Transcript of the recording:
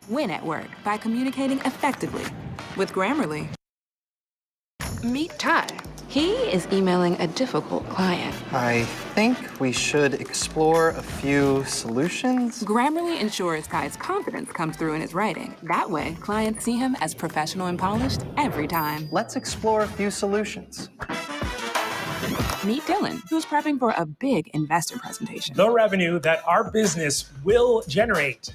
win at work by communicating effectively. With Grammarly, Meet Ty. He is emailing a difficult client. I think we should explore a few solutions. Grammarly ensures Ty's confidence comes through in his writing. That way, clients see him as professional and polished every time. Let's explore a few solutions. Meet Dylan, who's prepping for a big investor presentation. The revenue that our business will generate